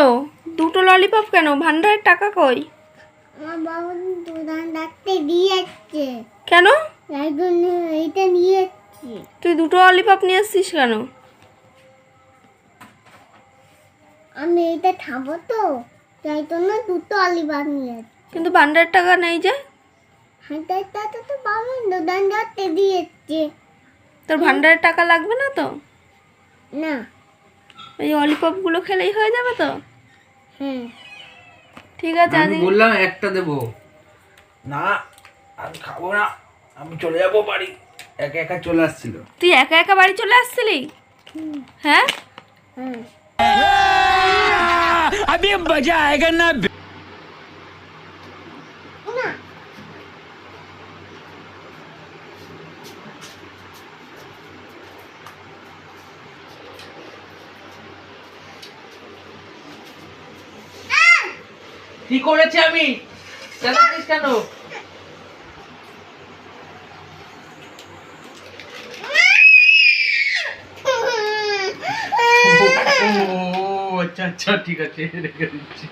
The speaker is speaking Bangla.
হলো? দুটো ললিপপ কেন? ভান্ডারের টাকা কই? আমার বাবা দোকান ডাকতে দিয়েছে। কেন? এইটা নিয়ে যাচ্ছি। তুই দুটো ললিপপ নিয়ে আসছিস কেন? আমি এটা খাবো তো, তাই জন্য দুটো ললিপপ নিয়ে যাচ্ছি। কিন্তু ভান্ডারের টাকা নেই যে। হাঁটাটা তো বাবা দোকান ডাকতে দিয়েছে। তোর ভান্ডারের টাকা লাগবে না তো? না। এই ললিপপগুলো খেলেই হয়ে যাবে তো? হ্যাঁ। ঠিক আছে, আমি বললাম একটা দেবো না, আমি খাবো না, আমি চলে যাবো বাড়ি। একা একা চলে আসছিল। তুই একা একা বাড়ি চলে আসছিলি? হ্যাঁ। হ্যাঁ। अभी मजा आएगा ना। না। কি করেছি আমি? চেঁচাচ্ছিস কেন? ও আচ্ছা আচ্ছা, ঠিক আছে, রেখে দিচ্ছি।